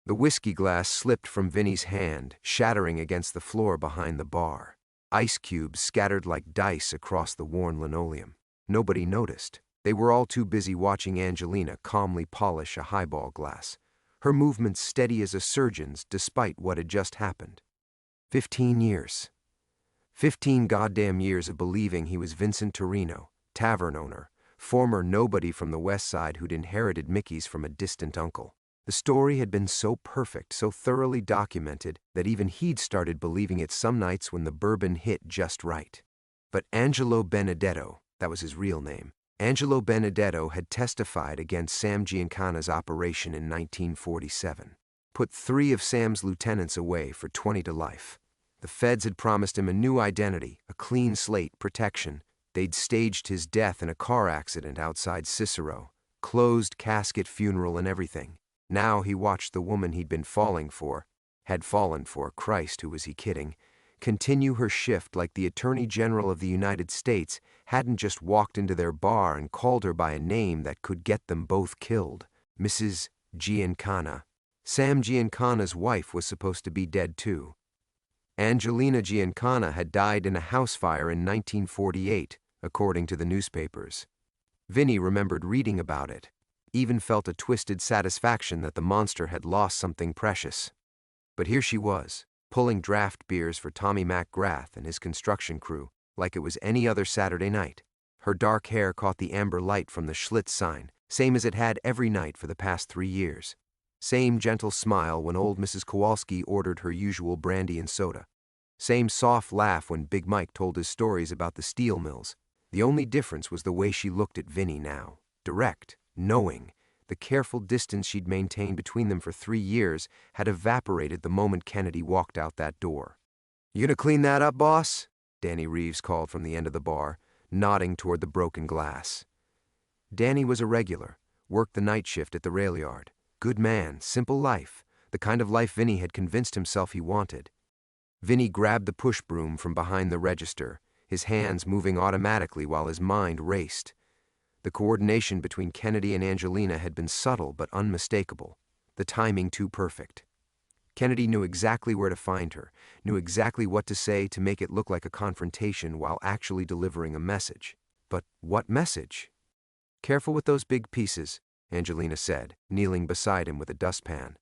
The whiskey glass slipped from Vinny's hand, shattering against the floor behind the bar. Ice cubes scattered like dice across the worn linoleum. Nobody noticed. They were all too busy watching Angelina calmly polish a highball glass, her movements steady as a surgeon's despite what had just happened. 15 years. 15 goddamn years of believing he was Vincent Torino, tavern owner, former nobody from the West Side who'd inherited Mickey's from a distant uncle. The story had been so perfect, so thoroughly documented, that even he'd started believing it some nights when the bourbon hit just right. But Angelo Benedetto, that was his real name, Angelo Benedetto had testified against Sam Giancana's operation in 1947. Put 3 of Sam's lieutenants away for 20 to life. The feds had promised him a new identity, a clean slate, protection. They'd staged his death in a car accident outside Cicero, closed casket funeral and everything. Now he watched the woman he'd been falling for, had fallen for, Christ, who was he kidding, continue her shift like the Attorney General of the United States hadn't just walked into their bar and called her by a name that could get them both killed. Mrs. Giancana. Sam Giancana's wife was supposed to be dead too. Angelina Giancana had died in a house fire in 1948, according to the newspapers. Vinny remembered reading about it, even felt a twisted satisfaction that the monster had lost something precious. But here she was, pulling draft beers for Tommy McGrath and his construction crew, like it was any other Saturday night. Her dark hair caught the amber light from the Schlitz sign, same as it had every night for the past 3 years. Same gentle smile when old Mrs. Kowalski ordered her usual brandy and soda. Same soft laugh when Big Mike told his stories about the steel mills. The only difference was the way she looked at Vinny now. Direct, knowing. The careful distance she'd maintained between them for 3 years had evaporated the moment Kennedy walked out that door. "You gonna clean that up, boss?" Danny Reeves called from the end of the bar, nodding toward the broken glass. Danny was a regular, worked the night shift at the rail yard. Good man, simple life, the kind of life Vinny had convinced himself he wanted. Vinny grabbed the push broom from behind the register, his hands moving automatically while his mind raced. The coordination between Kennedy and Angelina had been subtle but unmistakable, the timing too perfect. Kennedy knew exactly where to find her, knew exactly what to say to make it look like a confrontation while actually delivering a message. But what message? "Careful with those big pieces," Angelina said, kneeling beside him with a dustpan.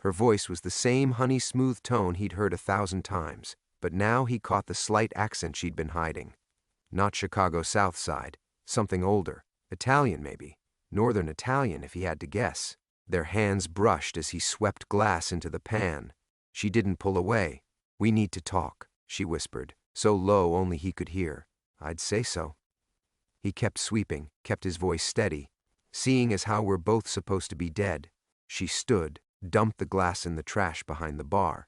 Her voice was the same honey-smooth tone he'd heard 1,000 times, but now he caught the slight accent she'd been hiding. Not Chicago South Side, something older, Italian maybe, Northern Italian if he had to guess. Their hands brushed as he swept glass into the pan. She didn't pull away. "We need to talk," she whispered, so low only he could hear. "I'd say so." He kept sweeping, kept his voice steady. "Seeing as how we're both supposed to be dead." She stood, dumped the glass in the trash behind the bar.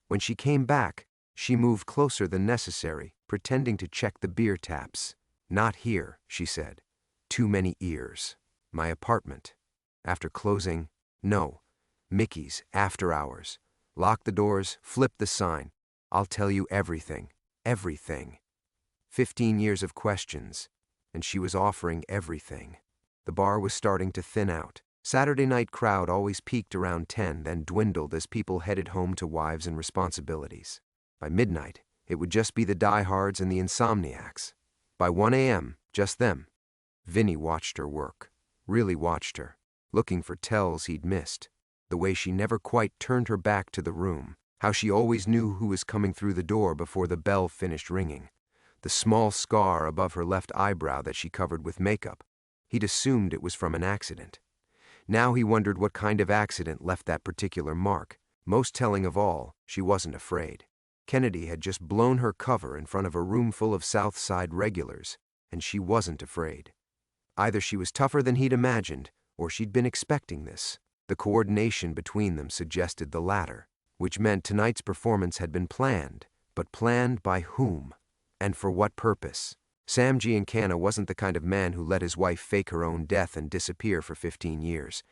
When she came back, she moved closer than necessary, pretending to check the beer taps. "Not here," she said. "Too many ears. My apartment. After closing, no. Mickey's, after hours. Lock the doors, flip the sign. I'll tell you everything. Everything." 15 years of questions, and she was offering everything. The bar was starting to thin out. Saturday night crowd always peaked around 10, then dwindled as people headed home to wives and responsibilities. By midnight, it would just be the diehards and the insomniacs. By 1 a.m., just them. Vinny watched her work. Really watched her, looking for tells he'd missed. The way she never quite turned her back to the room. How she always knew who was coming through the door before the bell finished ringing. The small scar above her left eyebrow that she covered with makeup. He'd assumed it was from an accident. Now he wondered what kind of accident left that particular mark. Most telling of all, she wasn't afraid. Kennedy had just blown her cover in front of a room full of South Side regulars, and she wasn't afraid. Either she was tougher than he'd imagined, or she'd been expecting this. The coordination between them suggested the latter, which meant tonight's performance had been planned, but planned by whom? And for what purpose? Sam Giancana wasn't the kind of man who let his wife fake her own death and disappear for 15 years.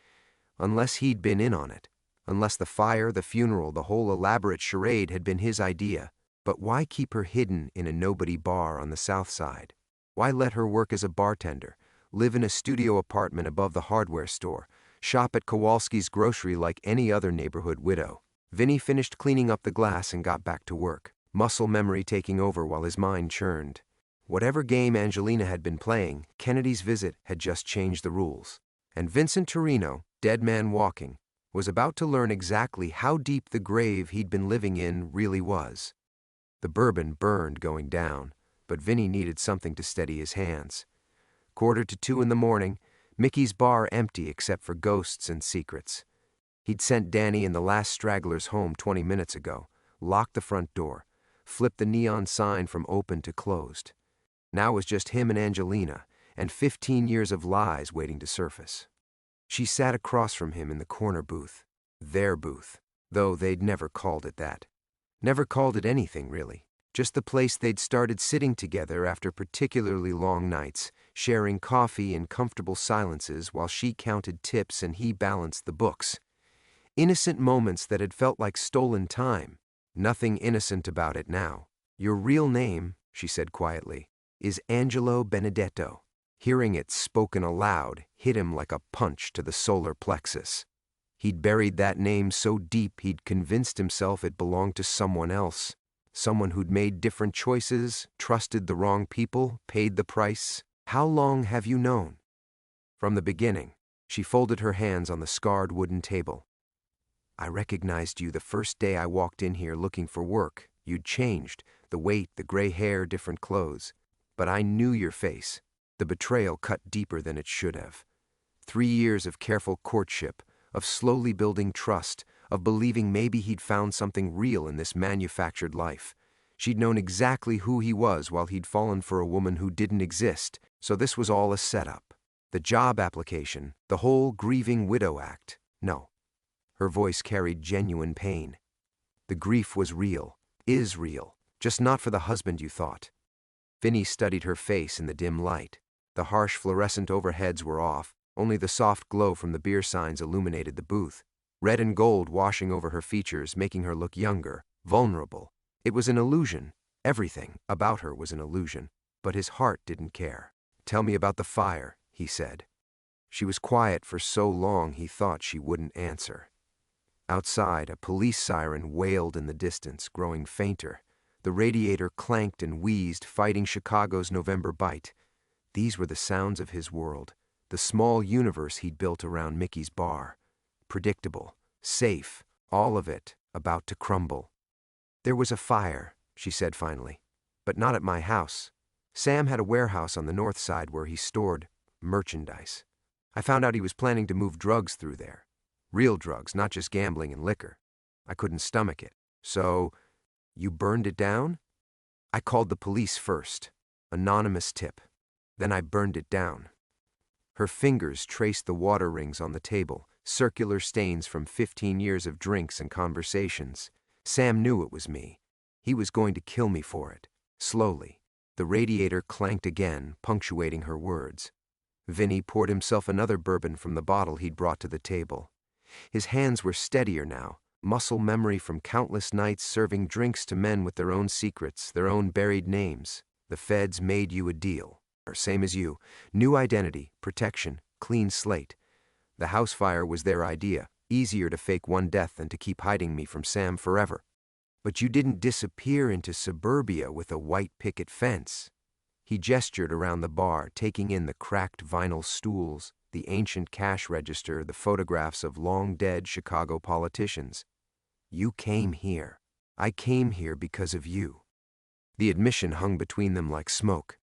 Unless he'd been in on it. Unless the fire, the funeral, the whole elaborate charade had been his idea. But why keep her hidden in a nobody bar on the South Side? Why let her work as a bartender, live in a studio apartment above the hardware store, Shop at Kowalski's grocery like any other neighborhood widow. Vinny finished cleaning up the glass and got back to work, muscle memory taking over while his mind churned. Whatever game Angelina had been playing, Kennedy's visit had just changed the rules. And Vincent Torino, dead man walking, was about to learn exactly how deep the grave he'd been living in really was. The bourbon burned going down, but Vinny needed something to steady his hands. 1:45 in the morning, Mickey's bar empty except for ghosts and secrets. He'd sent Danny and the last stragglers home 20 minutes ago, locked the front door, flipped the neon sign from open to closed. Now it was just him and Angelina, and 15 years of lies waiting to surface. She sat across from him in the corner booth. Their booth, though they'd never called it that. Never called it anything, really. Just the place they'd started sitting together after particularly long nights, sharing coffee in comfortable silences while she counted tips and he balanced the books. Innocent moments that had felt like stolen time. Nothing innocent about it now. "Your real name," she said quietly, "is Angelo Benedetto." Hearing it spoken aloud hit him like a punch to the solar plexus. He'd buried that name so deep he'd convinced himself it belonged to someone else. Someone who'd made different choices, trusted the wrong people, paid the price. "How long have you known?" "From the beginning." She folded her hands on the scarred wooden table. "I recognized you the first day I walked in here looking for work. You'd changed, the weight, the gray hair, different clothes. But I knew your face. The betrayal cut deeper than it should have. 3 years of careful courtship, of slowly building trust, of believing maybe he'd found something real in this manufactured life. She'd known exactly who he was while he'd fallen for a woman who didn't exist, so this was all a setup. The job application, the whole grieving widow act. No." Her voice carried genuine pain. "The grief was real, is real, just not for the husband you thought." Vinny studied her face in the dim light. The harsh fluorescent overheads were off, only the soft glow from the beer signs illuminated the booth. Red and gold washing over her features, making her look younger, vulnerable. It was an illusion. Everything about her was an illusion, but his heart didn't care. "Tell me about the fire," he said. She was quiet for so long he thought she wouldn't answer. Outside, a police siren wailed in the distance, growing fainter. The radiator clanked and wheezed, fighting Chicago's November bite. These were the sounds of his world, the small universe he'd built around Mickey's bar. Predictable, safe, all of it about to crumble. "There was a fire," she said finally, "but not at my house. Sam had a warehouse on the north side where he stored merchandise. I found out he was planning to move drugs through there. Real drugs, not just gambling and liquor. I couldn't stomach it. So, you burned it down?" "I called the police first. Anonymous tip. Then I burned it down." Her fingers traced the water rings on the table, circular stains from 15 years of drinks and conversations. "Sam knew it was me. He was going to kill me for it." Slowly, the radiator clanked again, punctuating her words. Vinny poured himself another bourbon from the bottle he'd brought to the table. His hands were steadier now, muscle memory from countless nights serving drinks to men with their own secrets, their own buried names. The feds made you a deal, or same as you. New identity, protection, clean slate. The house fire was their idea. Easier to fake one death than to keep hiding me from Sam forever. But you didn't disappear into suburbia with a white picket fence. He gestured around the bar, taking in the cracked vinyl stools, the ancient cash register, the photographs of long-dead Chicago politicians. "You came here. I came here because of you." The admission hung between them like smoke.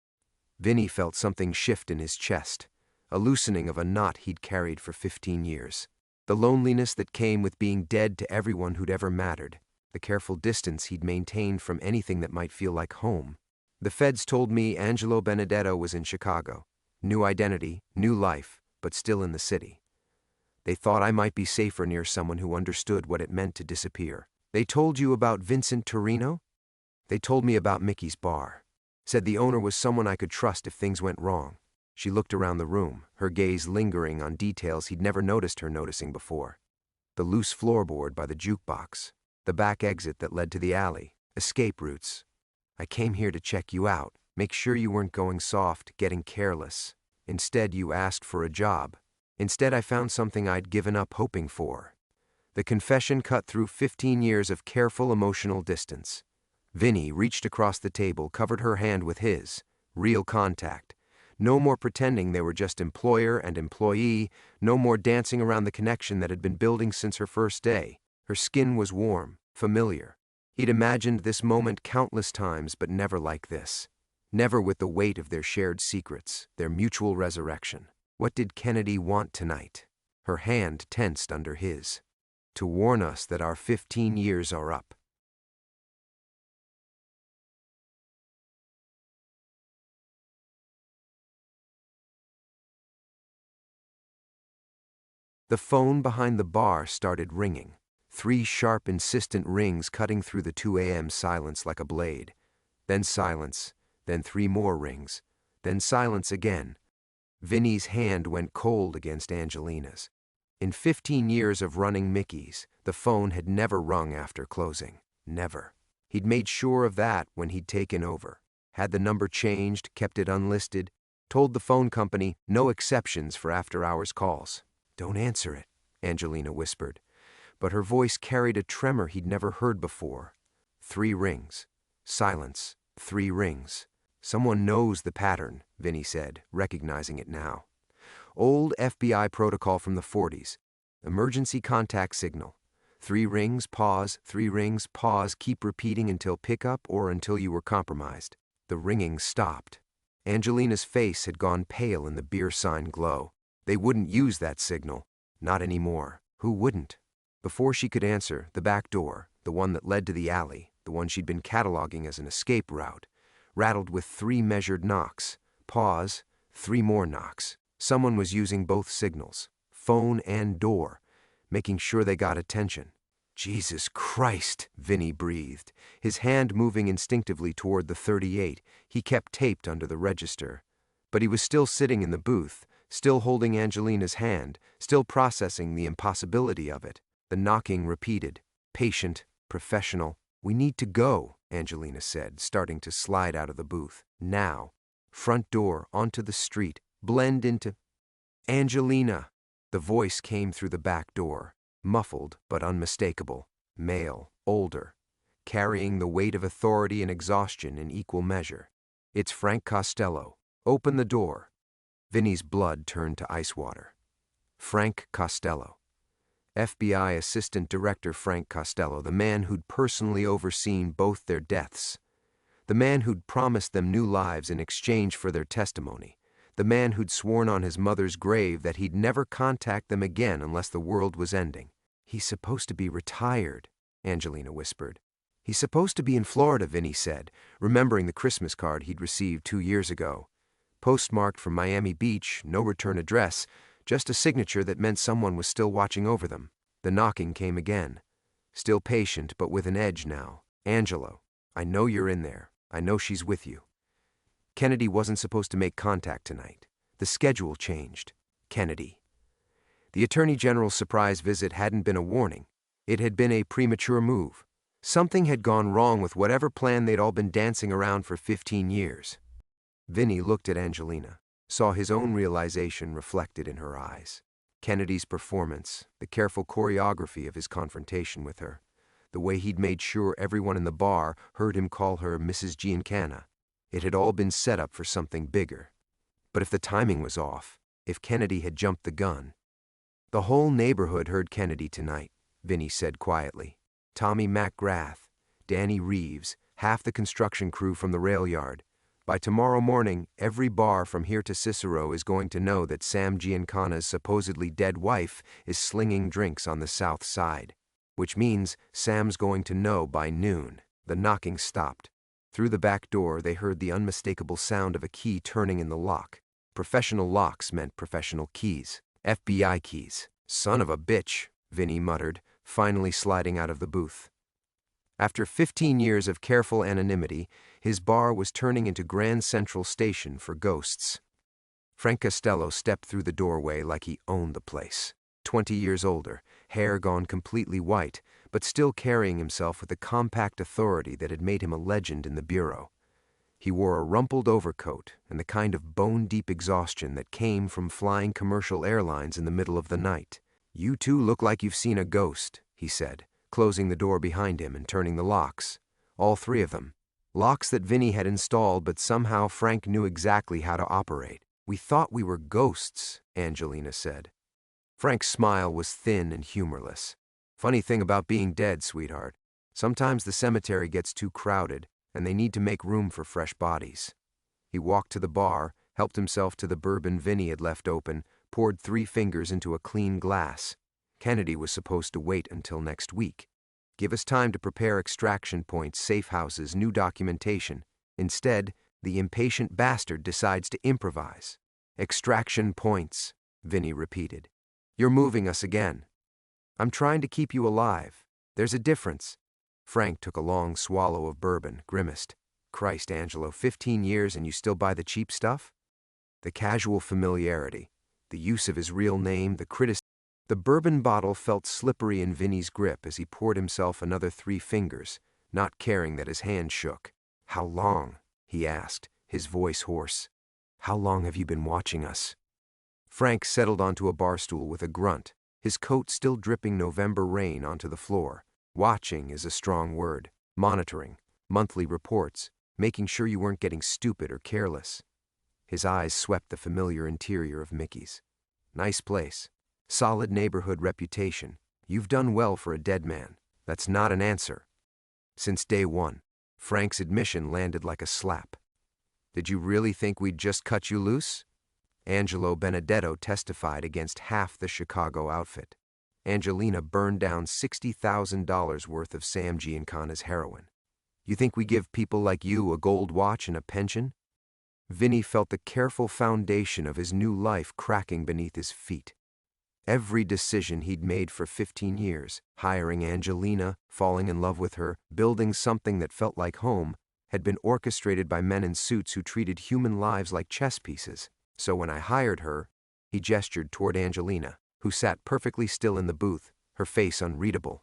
Vinny felt something shift in his chest, a loosening of a knot he'd carried for 15 years. The loneliness that came with being dead to everyone who'd ever mattered, the careful distance he'd maintained from anything that might feel like home. "The feds told me Angelo Benedetto was in Chicago. New identity, new life, but still in the city. They thought I might be safer near someone who understood what it meant to disappear." "They told you about Vincent Torino?" "They told me about Mickey's bar. Said the owner was someone I could trust if things went wrong." She looked around the room, her gaze lingering on details he'd never noticed her noticing before. The loose floorboard by the jukebox, the back exit that led to the alley, escape routes. "I came here to check you out, make sure you weren't going soft, getting careless. Instead, you asked for a job. Instead, I found something I'd given up hoping for. The confession cut through 15 years of careful emotional distance. Vinny reached across the table, covered her hand with his. Real contact. No more pretending they were just employer and employee, no more dancing around the connection that had been building since her first day. Her skin was warm, familiar. He'd imagined this moment countless times, but never like this. Never with the weight of their shared secrets, their mutual resurrection. What did Kennedy want tonight? Her hand tensed under his. To warn us that our 15 years are up. The phone behind the bar started ringing. 3 sharp, insistent rings cutting through the 2 a.m. silence like a blade. Then silence, then 3 more rings, then silence again. Vinny's hand went cold against Angelina's. In 15 years of running Mickey's, the phone had never rung after closing. Never. He'd made sure of that when he'd taken over. Had the number changed, kept it unlisted, told the phone company no exceptions for after-hours calls. "Don't answer it," Angelina whispered, but her voice carried a tremor he'd never heard before. 3 rings. Silence. 3 rings. Someone knows the pattern, Vinny said, recognizing it now. Old FBI protocol from the 40s. Emergency contact signal. 3 rings, pause, 3 rings, pause, keep repeating until pickup or until you were compromised. The ringing stopped. Angelina's face had gone pale in the beer sign glow. They wouldn't use that signal. Not anymore. Who wouldn't? Before she could answer, the back door, the one that led to the alley, the one she'd been cataloging as an escape route, rattled with 3 measured knocks. Pause, 3 more knocks. Someone was using both signals, phone and door, making sure they got attention. "Jesus Christ," Vinny breathed, his hand moving instinctively toward the 38 he kept taped under the register. But he was still sitting in the booth, still holding Angelina's hand, still processing the impossibility of it. The knocking repeated, patient, professional. "We need to go," Angelina said, starting to slide out of the booth. Now. Front door, onto the street, blend into... "Angelina!" The voice came through the back door, muffled but unmistakable, male, older, carrying the weight of authority and exhaustion in equal measure. "It's Frank Costello. Open the door." Vinny's blood turned to ice water. Frank Costello. FBI Assistant Director Frank Costello, the man who'd personally overseen both their deaths. The man who'd promised them new lives in exchange for their testimony. The man who'd sworn on his mother's grave that he'd never contact them again unless the world was ending. "He's supposed to be retired," Angelina whispered. "He's supposed to be in Florida," Vinny said, remembering the Christmas card he'd received 2 years ago. Postmarked from Miami Beach, no return address, just a signature that meant someone was still watching over them. The knocking came again. Still patient, but with an edge now. "Angelo, I know you're in there. I know she's with you." Kennedy wasn't supposed to make contact tonight. The schedule changed. Kennedy. The Attorney General's surprise visit hadn't been a warning. It had been a premature move. Something had gone wrong with whatever plan they'd all been dancing around for 15 years. Vinny looked at Angelina, saw his own realization reflected in her eyes. Kennedy's performance, the careful choreography of his confrontation with her, the way he'd made sure everyone in the bar heard him call her Mrs. Giancana. It had all been set up for something bigger. But if the timing was off, if Kennedy had jumped the gun... "The whole neighborhood heard Kennedy tonight," Vinny said quietly. "Tommy McGrath, Danny Reeves, half the construction crew from the rail yard. By tomorrow morning, every bar from here to Cicero is going to know that Sam Giancana's supposedly dead wife is slinging drinks on the south side. Which means Sam's going to know by noon." The knocking stopped. Through the back door, they heard the unmistakable sound of a key turning in the lock. Professional locks meant professional keys. FBI keys. "Son of a bitch," Vinny muttered, finally sliding out of the booth. After 15 years of careful anonymity, his bar was turning into Grand Central Station for ghosts. Frank Costello stepped through the doorway like he owned the place. 20 years older, hair gone completely white, but still carrying himself with the compact authority that had made him a legend in the bureau. He wore a rumpled overcoat and the kind of bone-deep exhaustion that came from flying commercial airlines in the middle of the night. "You two look like you've seen a ghost," he said, closing the door behind him and turning the locks. All three of them. Locks that Vinny had installed, but somehow Frank knew exactly how to operate. "We thought we were ghosts," Angelina said. Frank's smile was thin and humorless. "Funny thing about being dead, sweetheart. Sometimes the cemetery gets too crowded, and they need to make room for fresh bodies." He walked to the bar, helped himself to the bourbon Vinny had left open, poured 3 fingers into a clean glass. Kennedy was supposed to wait until next week. Give us time to prepare extraction points, safe houses, new documentation. Instead, the impatient bastard decides to improvise. "Extraction points," Vinny repeated. "You're moving us again." "I'm trying to keep you alive. There's a difference." Frank took a long swallow of bourbon, grimaced. "Christ, Angelo, 15 years and you still buy the cheap stuff?" The casual familiarity, the use of his real name, the criticism. The bourbon bottle felt slippery in Vinny's grip as he poured himself another 3 fingers, not caring that his hand shook. "How long?" he asked, his voice hoarse. "How long have you been watching us?" Frank settled onto a bar stool with a grunt, his coat still dripping November rain onto the floor. "Watching is a strong word. Monitoring, monthly reports, making sure you weren't getting stupid or careless." His eyes swept the familiar interior of Mickey's. "Nice place. Solid neighborhood reputation. You've done well for a dead man. That's not an answer." "Since day one." Frank's admission landed like a slap. "Did you really think we'd just cut you loose?" Angelo Benedetto testified against half the Chicago outfit. Angelina burned down $60,000 worth of Sam Giancana's heroin. "You think we give people like you a gold watch and a pension?" Vinny felt the careful foundation of his new life cracking beneath his feet. Every decision he'd made for 15 years, hiring Angelina, falling in love with her, building something that felt like home, had been orchestrated by men in suits who treated human lives like chess pieces. So when I hired her, he gestured toward Angelina, who sat perfectly still in the booth, her face unreadable.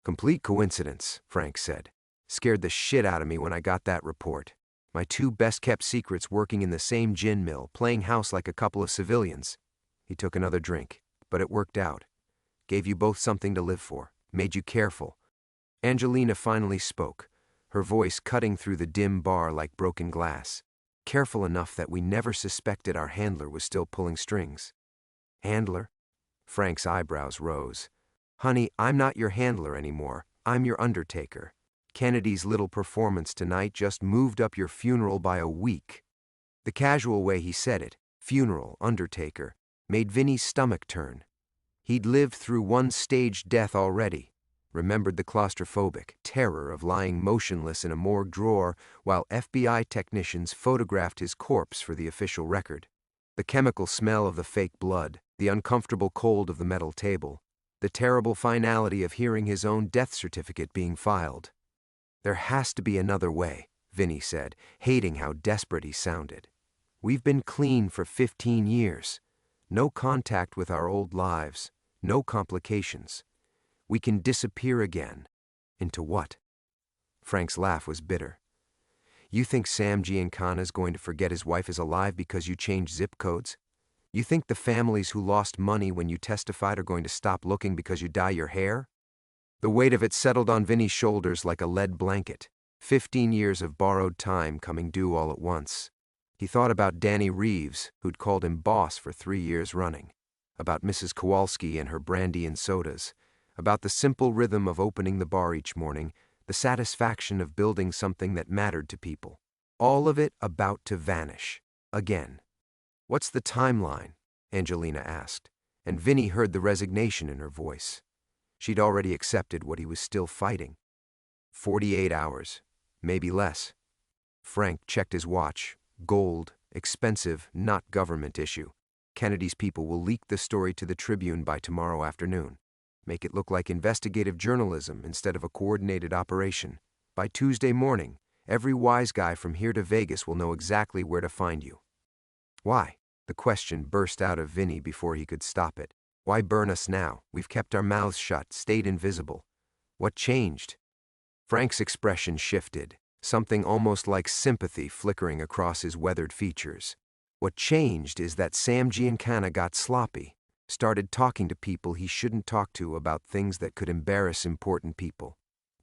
"Complete coincidence," Frank said. "Scared the shit out of me when I got that report. My 2 best-kept secrets working in the same gin mill, playing house like a couple of civilians." He took another drink. "But it worked out. Gave you both something to live for. Made you careful." Angelina finally spoke, her voice cutting through the dim bar like broken glass. "Careful enough that we never suspected our handler was still pulling strings." "Handler?" Frank's eyebrows rose. "Honey, I'm not your handler anymore. I'm your undertaker. Kennedy's little performance tonight just moved up your funeral by a week." The casual way he said it, funeral, undertaker, made Vinny's stomach turn. He'd lived through one staged death already, remembered the claustrophobic terror of lying motionless in a morgue drawer while FBI technicians photographed his corpse for the official record. The chemical smell of the fake blood, the uncomfortable cold of the metal table, the terrible finality of hearing his own death certificate being filed. "There has to be another way," Vinny said, hating how desperate he sounded. "We've been clean for 15 years. No contact with our old lives, no complications. We can disappear again." "Into what?" Frank's laugh was bitter. "You think Sam Giancana is going to forget his wife is alive because you changed zip codes? You think the families who lost money when you testified are going to stop looking because you dye your hair?" The weight of it settled on Vinny's shoulders like a lead blanket. 15 years of borrowed time coming due all at once. He thought about Danny Reeves, who'd called him boss for 3 years running, about Mrs. Kowalski and her brandy and sodas, about the simple rhythm of opening the bar each morning, the satisfaction of building something that mattered to people. All of it about to vanish. Again. "What's the timeline?" Angelina asked, and Vinny heard the resignation in her voice. She'd already accepted what he was still fighting. 48 hours, maybe less. Frank checked his watch. Gold, expensive, not government issue. Kennedy's people will leak the story to the Tribune by tomorrow afternoon. Make it look like investigative journalism instead of a coordinated operation. By Tuesday morning, every wise guy from here to Vegas will know exactly where to find you. "Why?" The question burst out of Vinny before he could stop it. "Why burn us now? We've kept our mouths shut, stayed invisible. What changed?" Frank's expression shifted. something almost like sympathy flickering across his weathered features. What changed is that Sam Giancana got sloppy, started talking to people he shouldn't talk to about things that could embarrass important people.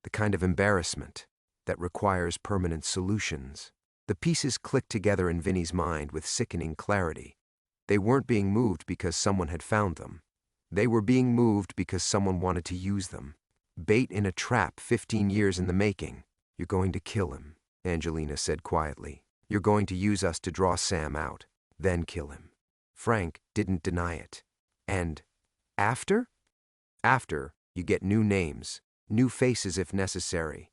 The kind of embarrassment that requires permanent solutions. The pieces clicked together in Vinny's mind with sickening clarity. They weren't being moved because someone had found them. They were being moved because someone wanted to use them. Bait in a trap 15 years in the making. "You're going to kill him," Angelina said quietly. "You're going to use us to draw Sam out, then kill him." Frank didn't deny it. "And after?" "After, you get new names, new faces if necessary,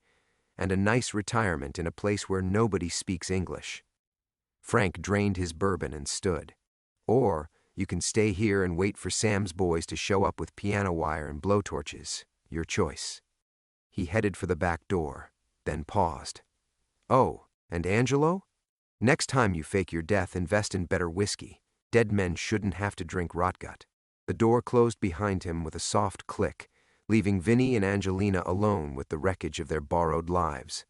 and a nice retirement in a place where nobody speaks English." Frank drained his bourbon and stood. "Or you can stay here and wait for Sam's boys to show up with piano wire and blowtorches. Your choice." He headed for the back door, then paused. "Oh, and Angelo? Next time you fake your death, invest in better whiskey. Dead men shouldn't have to drink rotgut." The door closed behind him with a soft click, leaving Vinny and Angelina alone with the wreckage of their borrowed lives.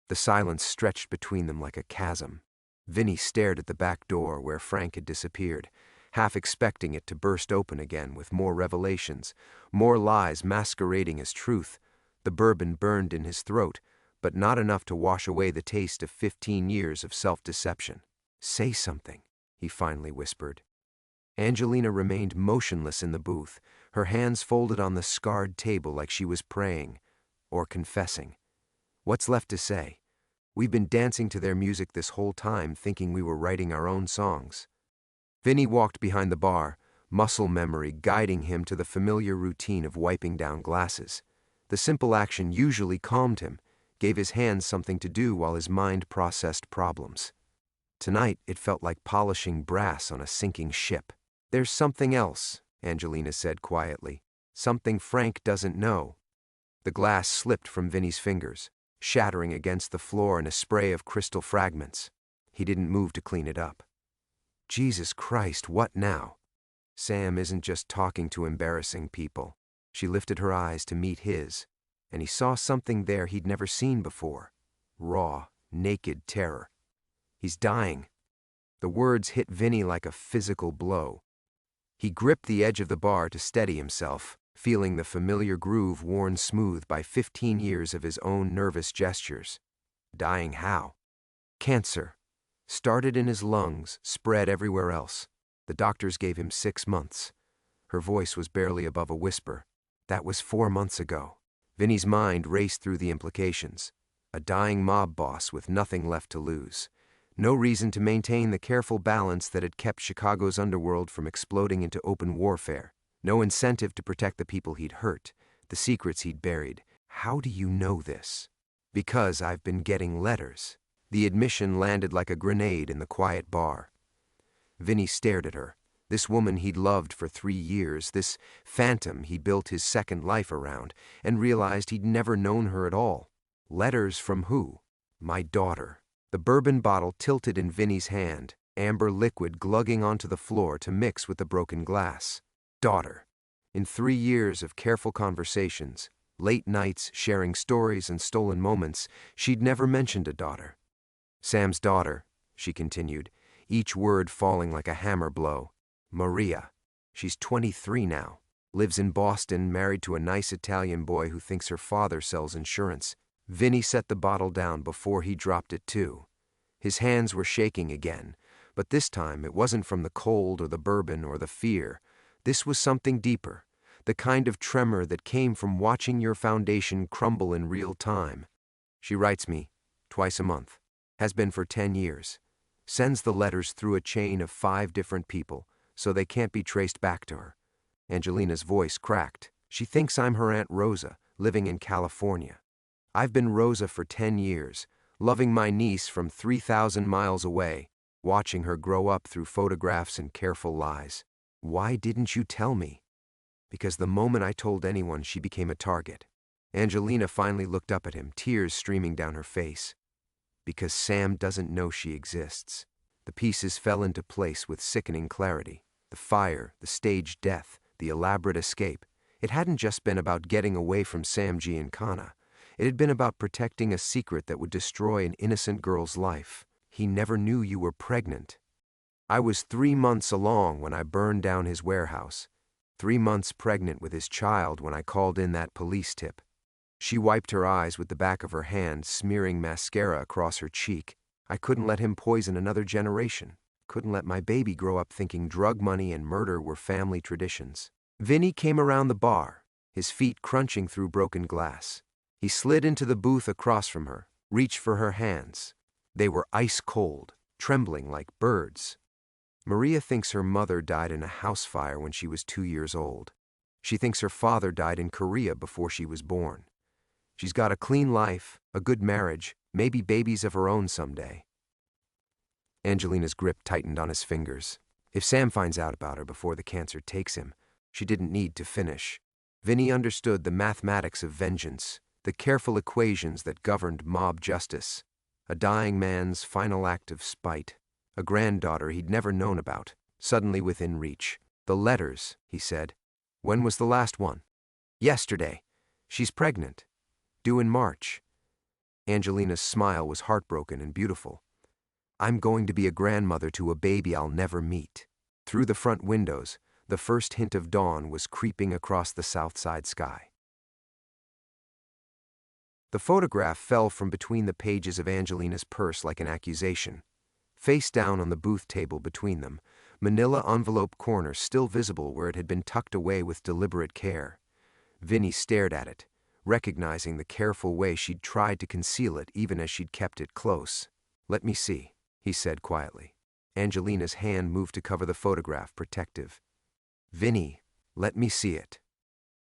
The silence stretched between them like a chasm. Vinny stared at the back door where Frank had disappeared, half expecting it to burst open again with more revelations, more lies masquerading as truth. The bourbon burned in his throat, but not enough to wash away the taste of 15 years of self-deception. "Say something," he finally whispered. Angelina remained motionless in the booth, her hands folded on the scarred table like she was praying or confessing. "What's left to say? We've been dancing to their music this whole time, thinking we were writing our own songs." Vinny walked behind the bar, muscle memory guiding him to the familiar routine of wiping down glasses. The simple action usually calmed him, gave his hands something to do while his mind processed problems. Tonight, it felt like polishing brass on a sinking ship. "There's something else," Angelina said quietly. "Something Frank doesn't know." The glass slipped from Vinny's fingers, shattering against the floor in a spray of crystal fragments. He didn't move to clean it up. Jesus Christ, what now? Sam isn't just talking to embarrassing people. She lifted her eyes to meet his, and he saw something there he'd never seen before. Raw, naked terror. "He's dying." The words hit Vinny like a physical blow. He gripped the edge of the bar to steady himself, feeling the familiar groove worn smooth by 15 years of his own nervous gestures. Dying how? Cancer. Started in his lungs, spread everywhere else. The doctors gave him 6 months. Her voice was barely above a whisper. That was 4 months ago. Vinny's mind raced through the implications. A dying mob boss with nothing left to lose. No reason to maintain the careful balance that had kept Chicago's underworld from exploding into open warfare. No incentive to protect the people he'd hurt, the secrets he'd buried. "How do you know this?" "Because I've been getting letters." The admission landed like a grenade in the quiet bar. Vinny stared at her. This woman he'd loved for 3 years, this phantom he built his second life around, and realized he'd never known her at all. Letters from who? "My daughter." The bourbon bottle tilted in Vinny's hand, amber liquid glugging onto the floor to mix with the broken glass. Daughter. In 3 years of careful conversations, late nights sharing stories and stolen moments, she'd never mentioned a daughter. "Sam's daughter," she continued, each word falling like a hammer blow. "Maria. She's 23 now. Lives in Boston, married to a nice Italian boy who thinks her father sells insurance." Vinny set the bottle down before he dropped it too. His hands were shaking again, but this time it wasn't from the cold or the bourbon or the fear. This was something deeper, the kind of tremor that came from watching your foundation crumble in real time. "She writes me twice a month. Has been for 10 years. Sends the letters through a chain of 5 different people, so they can't be traced back to her." Angelina's voice cracked. "She thinks I'm her Aunt Rosa, living in California. I've been Rosa for 10 years, loving my niece from 3,000 miles away, watching her grow up through photographs and careful lies. Why didn't you tell me?" "Because the moment I told anyone, she became a target." Angelina finally looked up at him, tears streaming down her face. "Because Sam doesn't know she exists." The pieces fell into place with sickening clarity. The fire, the staged death, the elaborate escape. It hadn't just been about getting away from Sam Giancana. It had been about protecting a secret that would destroy an innocent girl's life. He never knew you were pregnant. I was 3 months along when I burned down his warehouse. 3 months pregnant with his child when I called in that police tip. She wiped her eyes with the back of her hand, smearing mascara across her cheek. I couldn't let him poison another generation. Couldn't let my baby grow up thinking drug money and murder were family traditions. Vinny came around the bar, his feet crunching through broken glass. He slid into the booth across from her, reached for her hands. They were ice cold, trembling like birds. Maria thinks her mother died in a house fire when she was 2 years old. She thinks her father died in Korea before she was born. She's got a clean life, a good marriage, maybe babies of her own someday. Angelina's grip tightened on his fingers. If Sam finds out about her before the cancer takes him, she didn't need to finish. Vinny understood the mathematics of vengeance, the careful equations that governed mob justice. A dying man's final act of spite. A granddaughter he'd never known about, suddenly within reach. The letters, he said. When was the last one? Yesterday. She's pregnant. Due in March. Angelina's smile was heartbroken and beautiful. I'm going to be a grandmother to a baby I'll never meet. Through the front windows, the first hint of dawn was creeping across the south side sky. The photograph fell from between the pages of Angelina's purse like an accusation. Face down on the booth table between them, manila envelope corner still visible where it had been tucked away with deliberate care. Vinny stared at it, recognizing the careful way she'd tried to conceal it even as she'd kept it close. Let me see, he said quietly. Angelina's hand moved to cover the photograph, protective. Vinny, let me see it.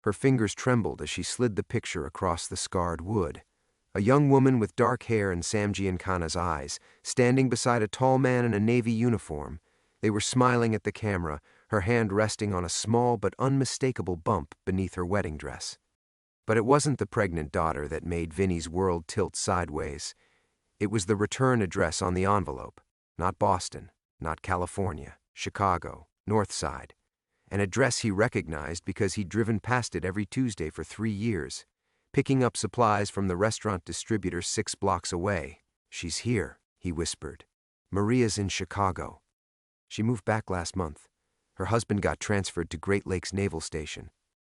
Her fingers trembled as she slid the picture across the scarred wood. A young woman with dark hair and Sam Giancana's eyes, standing beside a tall man in a navy uniform. They were smiling at the camera, her hand resting on a small but unmistakable bump beneath her wedding dress. But it wasn't the pregnant daughter that made Vinny's world tilt sideways. It was the return address on the envelope. Not Boston, not California, Chicago, North Side. An address he recognized because he'd driven past it every Tuesday for 3 years, picking up supplies from the restaurant distributor 6 blocks away. She's here, he whispered. Maria's in Chicago. She moved back last month. Her husband got transferred to Great Lakes Naval Station.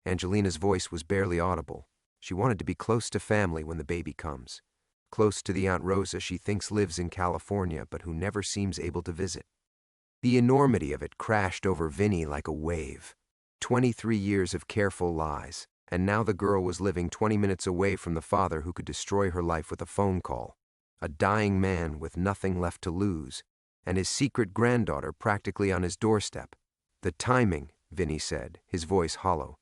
Angelina's voice was barely audible. She wanted to be close to family when the baby comes. Close to the Aunt Rosa she thinks lives in California but who never seems able to visit. The enormity of it crashed over Vinny like a wave. 23 years of careful lies, and now the girl was living 20 minutes away from the father who could destroy her life with a phone call. A dying man with nothing left to lose, and his secret granddaughter practically on his doorstep. The timing, Vinny said, his voice hollow.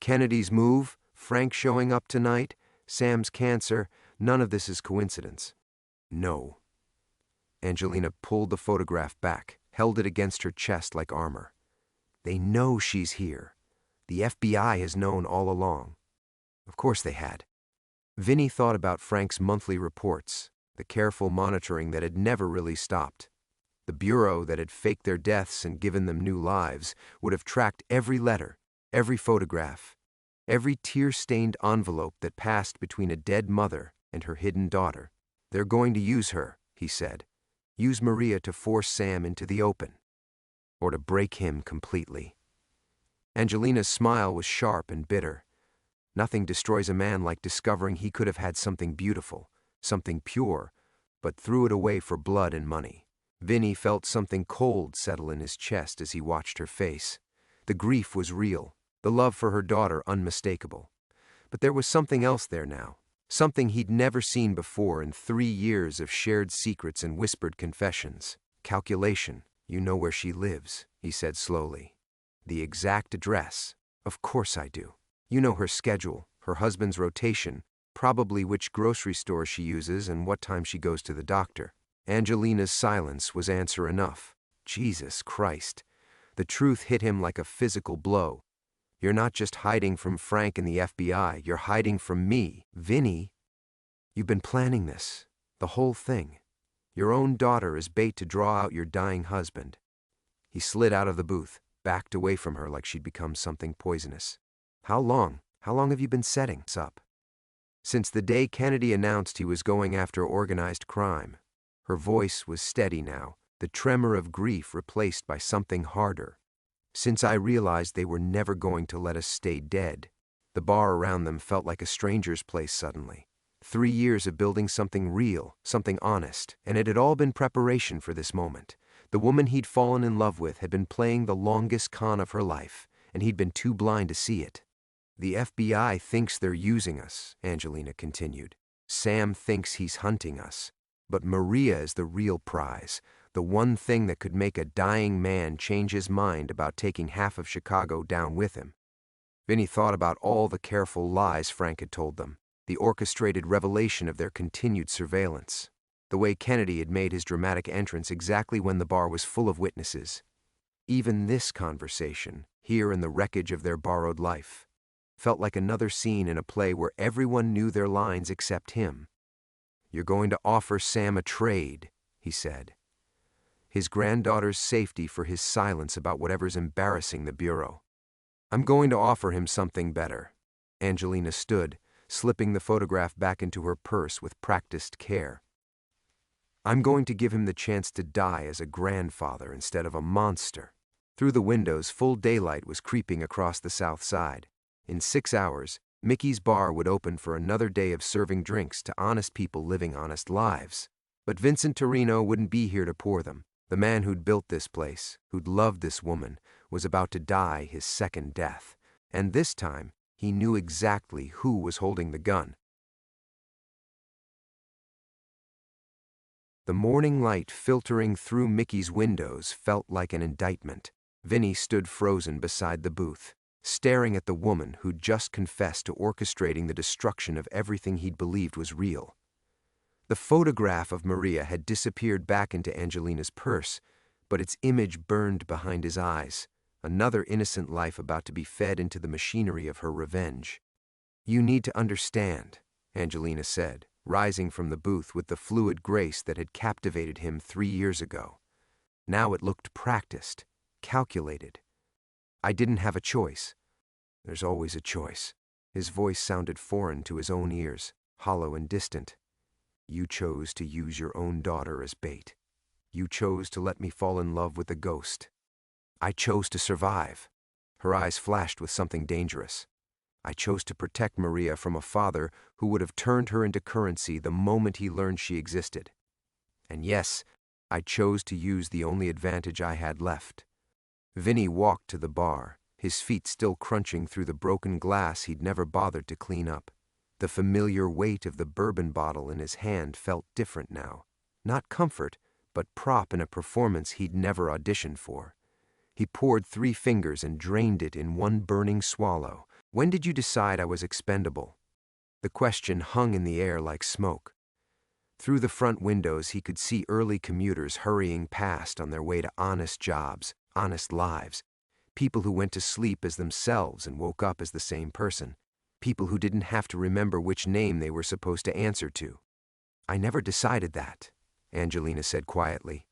Kennedy's move, Frank showing up tonight, Sam's cancer, none of this is coincidence. No. Angelina pulled the photograph back, held it against her chest like armor. They know she's here. The FBI has known all along. Of course they had. Vinny thought about Frank's monthly reports, the careful monitoring that had never really stopped. The bureau that had faked their deaths and given them new lives would have tracked every letter, every photograph, every tear-stained envelope that passed between a dead mother and her hidden daughter. They're going to use her, he said. Use Maria to force Sam into the open, or to break him completely. Angelina's smile was sharp and bitter. Nothing destroys a man like discovering he could have had something beautiful, something pure, but threw it away for blood and money. Vinny felt something cold settle in his chest as he watched her face. The grief was real, the love for her daughter unmistakable. But there was something else there now, something he'd never seen before in 3 years of shared secrets and whispered confessions. Calculation. You know where she lives, he said slowly. The exact address. Of course I do. You know her schedule, her husband's rotation, probably which grocery store she uses and what time she goes to the doctor. Angelina's silence was answer enough. Jesus Christ. The truth hit him like a physical blow. You're not just hiding from Frank and the FBI, you're hiding from me. Vinny, you've been planning this, the whole thing. Your own daughter is bait to draw out your dying husband. He slid out of the booth, backed away from her like she'd become something poisonous. How long? How long have you been setting us up?" "Since the day Kennedy announced he was going after organized crime." Her voice was steady now, the tremor of grief replaced by something harder. "Since I realized they were never going to let us stay dead." The bar around them felt like a stranger's place suddenly. 3 years of building something real, something honest, and it had all been preparation for this moment. The woman he'd fallen in love with had been playing the longest con of her life, and he'd been too blind to see it. "The FBI thinks they're using us," Angelina continued. "Sam thinks he's hunting us. But Maria is the real prize, the one thing that could make a dying man change his mind about taking half of Chicago down with him." Vinny thought about all the careful lies Frank had told them, the orchestrated revelation of their continued surveillance, the way Kennedy had made his dramatic entrance exactly when the bar was full of witnesses. Even this conversation, here in the wreckage of their borrowed life, felt like another scene in a play where everyone knew their lines except him. "You're going to offer Sam a trade," he said. "His granddaughter's safety for his silence about whatever's embarrassing the Bureau." "I'm going to offer him something better." Angelina stood, slipping the photograph back into her purse with practiced care. "I'm going to give him the chance to die as a grandfather instead of a monster." Through the windows, full daylight was creeping across the south side. In 6 hours, Mickey's bar would open for another day of serving drinks to honest people living honest lives. But Vincent Torino wouldn't be here to pour them. The man who'd built this place, who'd loved this woman, was about to die his second death. And this time, he knew exactly who was holding the gun. The morning light filtering through Mickey's windows felt like an indictment. Vinny stood frozen beside the booth, staring at the woman who'd just confessed to orchestrating the destruction of everything he'd believed was real. The photograph of Maria had disappeared back into Angelina's purse, but its image burned behind his eyes, another innocent life about to be fed into the machinery of her revenge. "You need to understand," Angelina said, rising from the booth with the fluid grace that had captivated him 3 years ago. Now it looked practiced, calculated. "I didn't have a choice." "There's always a choice." His voice sounded foreign to his own ears, hollow and distant. "You chose to use your own daughter as bait. You chose to let me fall in love with the ghost. I chose to survive." Her eyes flashed with something dangerous. "I chose to protect Maria from a father who would have turned her into currency the moment he learned she existed. And yes, I chose to use the only advantage I had left." Vinny walked to the bar, his feet still crunching through the broken glass he'd never bothered to clean up. The familiar weight of the bourbon bottle in his hand felt different now. Not comfort, but prop in a performance he'd never auditioned for. He poured 3 fingers and drained it in one burning swallow. "When did you decide I was expendable?" The question hung in the air like smoke. Through the front windows he could see early commuters hurrying past on their way to honest jobs, honest lives. People who went to sleep as themselves and woke up as the same person. People who didn't have to remember which name they were supposed to answer to. "I never decided that," Angelina said quietly.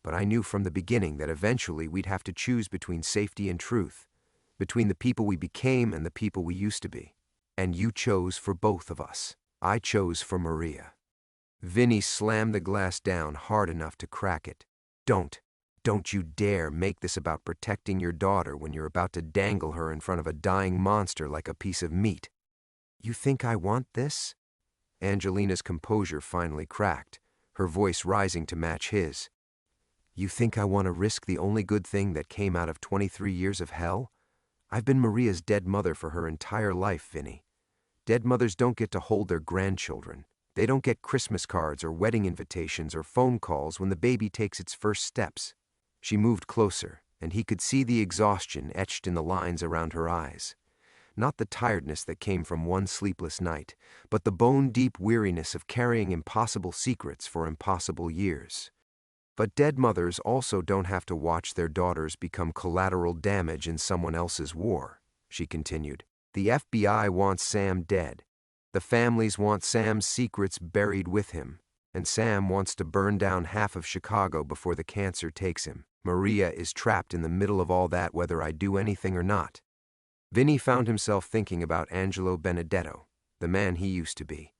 "But I knew from the beginning that eventually we'd have to choose between safety and truth, between the people we became and the people we used to be. And you chose for both of us. I chose for Maria." Vinny slammed the glass down hard enough to crack it. Don't you dare make this about protecting your daughter when you're about to dangle her in front of a dying monster like a piece of meat." "You think I want this?" Angelina's composure finally cracked, her voice rising to match his. "You think I want to risk the only good thing that came out of 23 years of hell? I've been Maria's dead mother for her entire life, Vinny. Dead mothers don't get to hold their grandchildren. They don't get Christmas cards or wedding invitations or phone calls when the baby takes its first steps." She moved closer, and he could see the exhaustion etched in the lines around her eyes. Not the tiredness that came from one sleepless night, but the bone-deep weariness of carrying impossible secrets for impossible years. "But dead mothers also don't have to watch their daughters become collateral damage in someone else's war," she continued. "The FBI wants Sam dead. The families want Sam's secrets buried with him. And Sam wants to burn down half of Chicago before the cancer takes him. Maria is trapped in the middle of all that whether I do anything or not." Vinny found himself thinking about Angelo Benedetto, the man he used to be.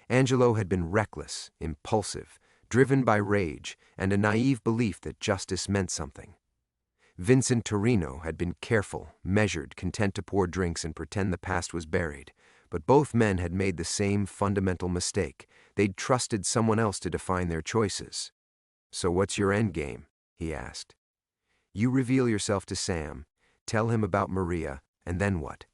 Angelo had been reckless, impulsive, driven by rage and a naive belief that justice meant something. Vincent Torino had been careful, measured, content to pour drinks and pretend the past was buried. But both men had made the same fundamental mistake. They'd trusted someone else to define their choices. "So what's your end game?" he asked. "You reveal yourself to Sam, tell him about Maria, and then what?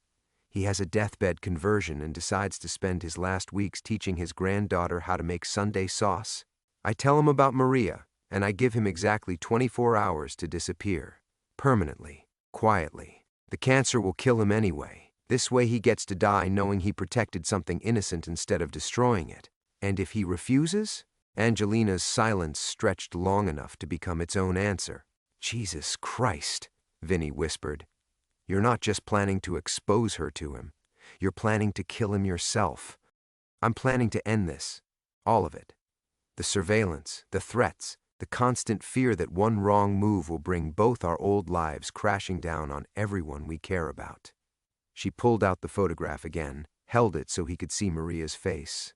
He has a deathbed conversion and decides to spend his last weeks teaching his granddaughter how to make Sunday sauce. I tell him about Maria, and I give him exactly 24 hours to disappear. Permanently, quietly. The cancer will kill him anyway. This way he gets to die knowing he protected something innocent instead of destroying it. And if he refuses?" Angelina's silence stretched long enough to become its own answer. "Jesus Christ," Vinny whispered. "You're not just planning to expose her to him. You're planning to kill him yourself. I'm planning to end this. All of it. The surveillance, the threats, the constant fear that one wrong move will bring both our old lives crashing down on everyone we care about." She pulled out the photograph again, held it so he could see Maria's face.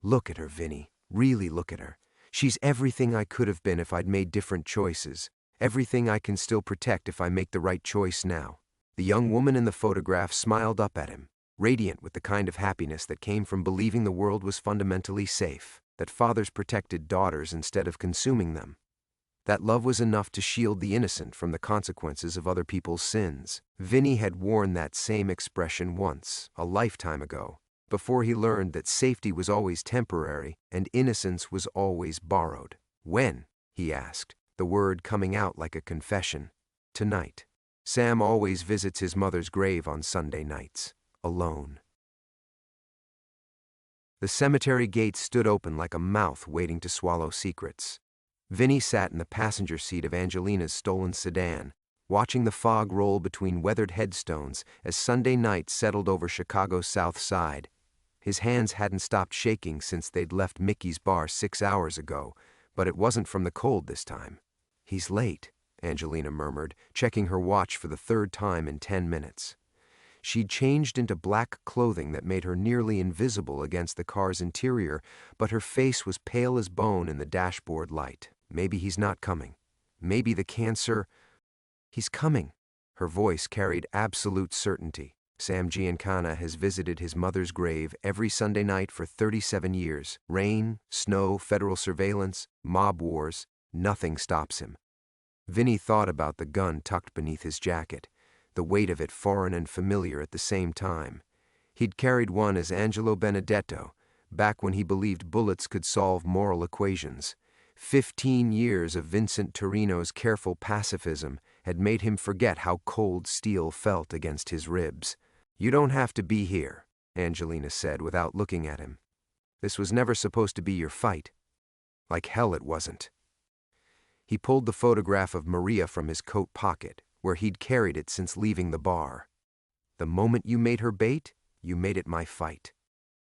"Look at her, Vinny. Really look at her. She's everything I could have been if I'd made different choices. Everything I can still protect if I make the right choice now." The young woman in the photograph smiled up at him, radiant with the kind of happiness that came from believing the world was fundamentally safe, that fathers protected daughters instead of consuming them. That love was enough to shield the innocent from the consequences of other people's sins. Vinny had worn that same expression once, a lifetime ago, before he learned that safety was always temporary and innocence was always borrowed. "When?" he asked, the word coming out like a confession. "Tonight. Sam always visits his mother's grave on Sunday nights, alone." The cemetery gates stood open like a mouth waiting to swallow secrets. Vinny sat in the passenger seat of Angelina's stolen sedan, watching the fog roll between weathered headstones as Sunday night settled over Chicago's South Side. His hands hadn't stopped shaking since they'd left Mickey's bar 6 hours ago, but it wasn't from the cold this time. "He's late," Angelina murmured, checking her watch for the third time in 10 minutes. She'd changed into black clothing that made her nearly invisible against the car's interior, but her face was pale as bone in the dashboard light. "Maybe he's not coming. Maybe the cancer—" "He's coming." Her voice carried absolute certainty. "Sam Giancana has visited his mother's grave every Sunday night for 37 years. Rain, snow, federal surveillance, mob wars, nothing stops him." Vinny thought about the gun tucked beneath his jacket, the weight of it foreign and familiar at the same time. He'd carried one as Angelo Benedetto, back when he believed bullets could solve moral equations. 15 years of Vincent Torino's careful pacifism had made him forget how cold steel felt against his ribs. "You don't have to be here," Angelina said without looking at him. "This was never supposed to be your fight. Like hell it wasn't." He pulled the photograph of Maria from his coat pocket, where he'd carried it since leaving the bar. "The moment you made her bait, you made it my fight.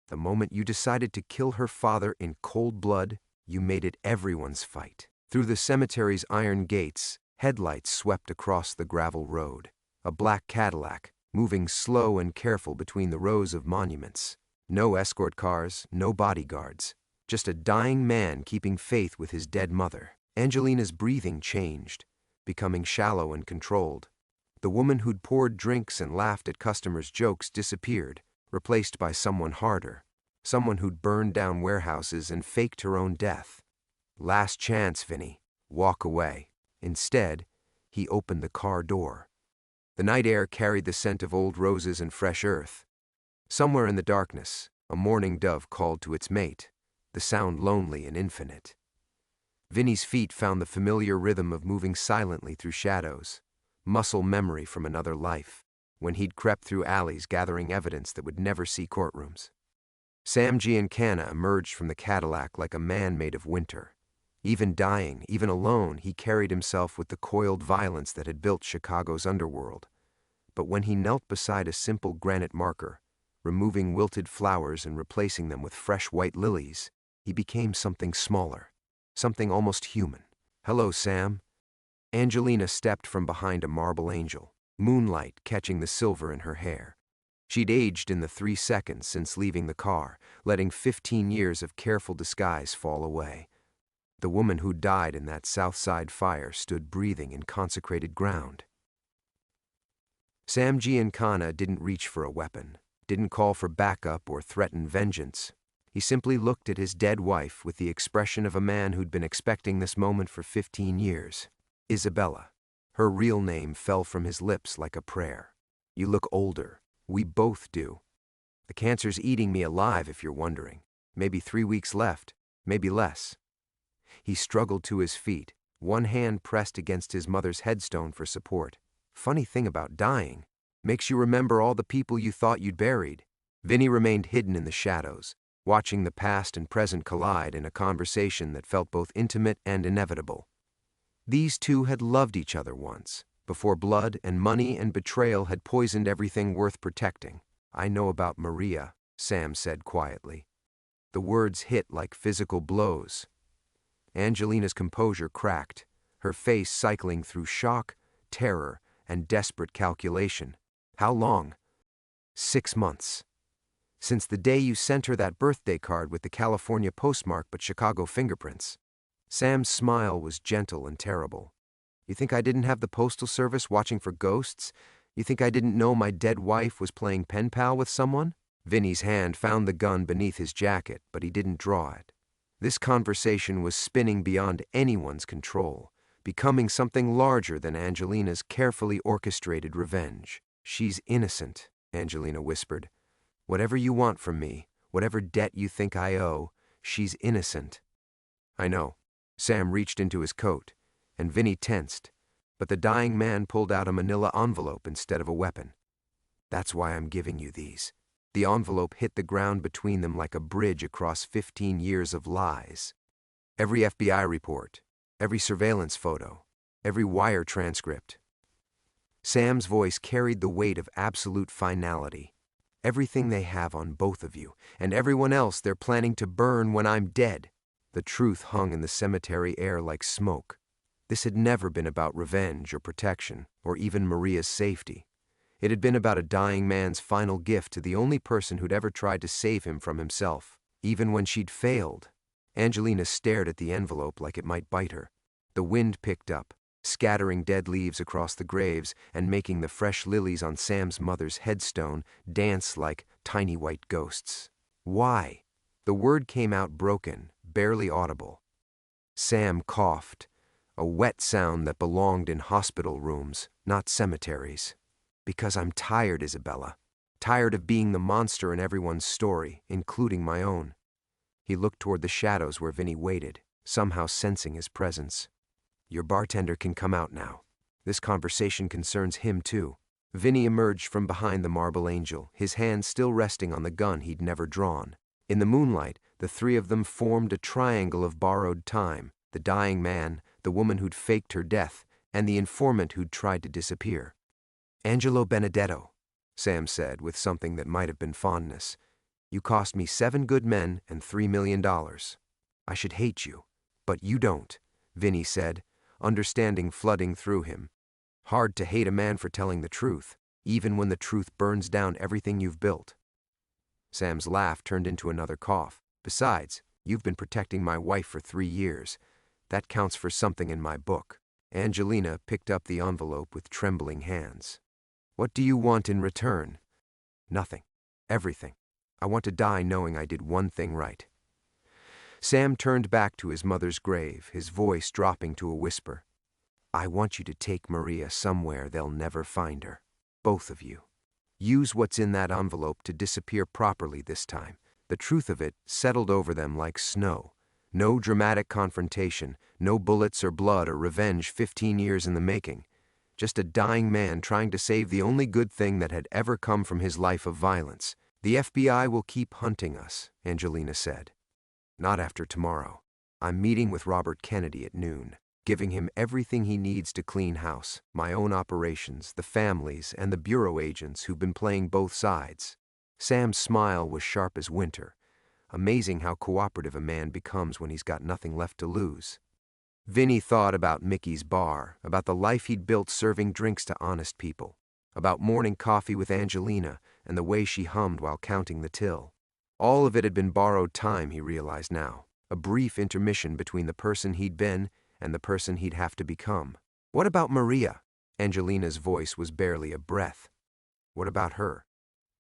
The moment you decided to kill her father in cold blood, you made it everyone's fight." Through the cemetery's iron gates, headlights swept across the gravel road. A black Cadillac, moving slow and careful between the rows of monuments. No escort cars, no bodyguards. Just a dying man keeping faith with his dead mother. Angelina's breathing changed, becoming shallow and controlled. The woman who'd poured drinks and laughed at customers' jokes disappeared, replaced by someone harder. Someone who'd burned down warehouses and faked her own death. "Last chance, Vinny. Walk away." Instead, he opened the car door. The night air carried the scent of old roses and fresh earth. Somewhere in the darkness, a mourning dove called to its mate, the sound lonely and infinite. Vinny's feet found the familiar rhythm of moving silently through shadows, muscle memory from another life, when he'd crept through alleys gathering evidence that would never see courtrooms. Sam Giancana emerged from the Cadillac like a man made of winter. Even dying, even alone, he carried himself with the coiled violence that had built Chicago's underworld. But when he knelt beside a simple granite marker, removing wilted flowers and replacing them with fresh white lilies, he became something smaller, something almost human. "Hello, Sam." Angelina stepped from behind a marble angel, moonlight catching the silver in her hair. She'd aged in the 3 seconds since leaving the car, letting 15 years of careful disguise fall away. The woman who died in that South Side fire stood breathing in consecrated ground. Sam Giancana didn't reach for a weapon, didn't call for backup or threaten vengeance. He simply looked at his dead wife with the expression of a man who'd been expecting this moment for 15 years. Isabella. Her real name fell from his lips like a prayer. You look older. We both do. The cancer's eating me alive, if you're wondering. Maybe 3 weeks left, maybe less. He struggled to his feet, one hand pressed against his mother's headstone for support. Funny thing about dying. Makes you remember all the people you thought you'd buried. Vinny remained hidden in the shadows, watching the past and present collide in a conversation that felt both intimate and inevitable. These two had loved each other once, before blood and money and betrayal had poisoned everything worth protecting. I know about Maria, Sam said quietly. The words hit like physical blows. Angelina's composure cracked, her face cycling through shock, terror, and desperate calculation. How long? 6 months. Since the day you sent her that birthday card with the California postmark but Chicago fingerprints. Sam's smile was gentle and terrible. You think I didn't have the postal service watching for ghosts? You think I didn't know my dead wife was playing pen pal with someone? Vinny's hand found the gun beneath his jacket, but he didn't draw it. This conversation was spinning beyond anyone's control, becoming something larger than Angelina's carefully orchestrated revenge. She's innocent, Angelina whispered. Whatever you want from me, whatever debt you think I owe, she's innocent. I know. Sam reached into his coat, and Vinny tensed, but the dying man pulled out a manila envelope instead of a weapon. That's why I'm giving you these. The envelope hit the ground between them like a bridge across 15 years of lies. Every FBI report, every surveillance photo, every wire transcript. Sam's voice carried the weight of absolute finality. Everything they have on both of you, and everyone else they're planning to burn when I'm dead. The truth hung in the cemetery air like smoke. This had never been about revenge or protection, or even Maria's safety. It had been about a dying man's final gift to the only person who'd ever tried to save him from himself, even when she'd failed. Angelina stared at the envelope like it might bite her. The wind picked up, scattering dead leaves across the graves and making the fresh lilies on Sam's mother's headstone dance like tiny white ghosts. Why? The word came out broken, barely audible. Sam coughed, a wet sound that belonged in hospital rooms, not cemeteries. Because I'm tired, Isabella. Tired of being the monster in everyone's story, including my own. He looked toward the shadows where Vinny waited, somehow sensing his presence. Your bartender can come out now. This conversation concerns him too. Vinny emerged from behind the marble angel, his hand still resting on the gun he'd never drawn. In the moonlight, the three of them formed a triangle of borrowed time: the dying man, the woman who'd faked her death, and the informant who'd tried to disappear. Angelo Benedetto, Sam said with something that might have been fondness. You cost me 7 good men and $3 million. I should hate you, but you don't, Vinny said, understanding flooding through him. Hard to hate a man for telling the truth, even when the truth burns down everything you've built. Sam's laugh turned into another cough. Besides, you've been protecting my wife for 3 years. That counts for something in my book. Angelina picked up the envelope with trembling hands. What do you want in return? Nothing. Everything. I want to die knowing I did one thing right. Sam turned back to his mother's grave, his voice dropping to a whisper. I want you to take Maria somewhere they'll never find her. Both of you. Use what's in that envelope to disappear properly this time. The truth of it settled over them like snow. No dramatic confrontation, no bullets or blood or revenge 15 years in the making. Just a dying man trying to save the only good thing that had ever come from his life of violence. The FBI will keep hunting us, Angelina said. Not after tomorrow. I'm meeting with Robert Kennedy at noon, giving him everything he needs to clean house, my own operations, the families, and the bureau agents who've been playing both sides. Sam's smile was sharp as winter. Amazing how cooperative a man becomes when he's got nothing left to lose. Vinny thought about Mickey's bar, about the life he'd built serving drinks to honest people. about morning coffee with Angelina and the way she hummed while counting the till. All of it had been borrowed time, he realized now, a brief intermission between the person he'd been and the person he'd have to become. What about Maria? Angelina's voice was barely a breath. What about her?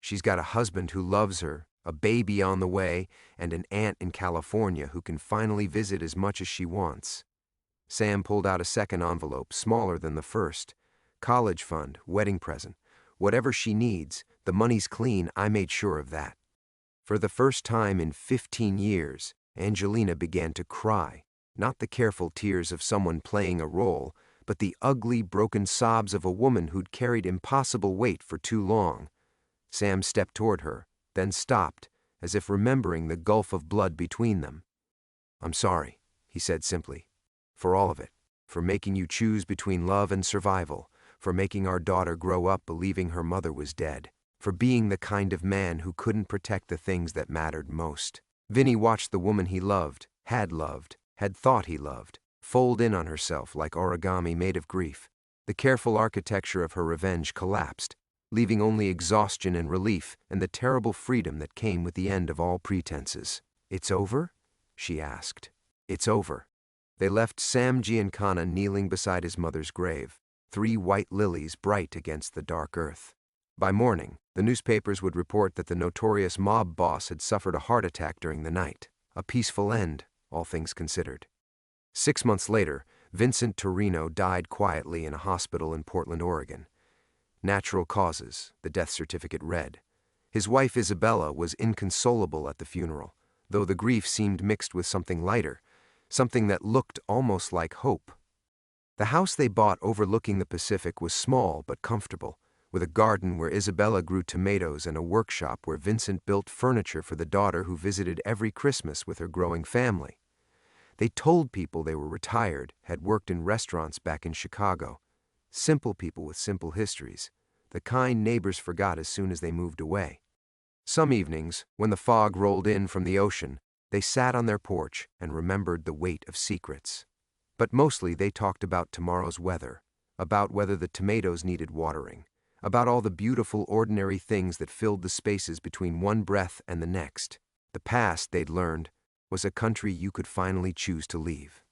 She's got a husband who loves her, a baby on the way, and an aunt in California who can finally visit as much as she wants. Sam pulled out a second envelope, smaller than the first. College fund, wedding present. Whatever she needs, the money's clean, I made sure of that. For the first time in 15 years, Angelina began to cry, not the careful tears of someone playing a role, but the ugly, broken sobs of a woman who'd carried impossible weight for too long. Sam stepped toward her, then stopped, as if remembering the gulf of blood between them. "I'm sorry," he said simply, "for all of it, for making you choose between love and survival, for making our daughter grow up believing her mother was dead, for being the kind of man who couldn't protect the things that mattered most." Vinny watched the woman he loved, had thought he loved, fold in on herself like origami made of grief. The careful architecture of her revenge collapsed, leaving only exhaustion and relief and the terrible freedom that came with the end of all pretenses. "It's over?" she asked. "It's over." They left Sam Giancana kneeling beside his mother's grave, 3 white lilies bright against the dark earth. By morning, the newspapers would report that the notorious mob boss had suffered a heart attack during the night. A peaceful end, all things considered. 6 months later, Vincent Torino died quietly in a hospital in Portland, Oregon. Natural causes, the death certificate read. His wife Isabella was inconsolable at the funeral, though the grief seemed mixed with something lighter, something that looked almost like hope. The house they bought overlooking the Pacific was small but comfortable, with a garden where Isabella grew tomatoes and a workshop where Vincent built furniture for the daughter who visited every Christmas with her growing family. They told people they were retired, had worked in restaurants back in Chicago. Simple people with simple histories, the kind neighbors forgot as soon as they moved away. Some evenings, when the fog rolled in from the ocean, they sat on their porch and remembered the weight of secrets. But mostly they talked about tomorrow's weather, about whether the tomatoes needed watering, about all the beautiful ordinary things that filled the spaces between one breath and the next. The past, they'd learned, was a country you could finally choose to leave.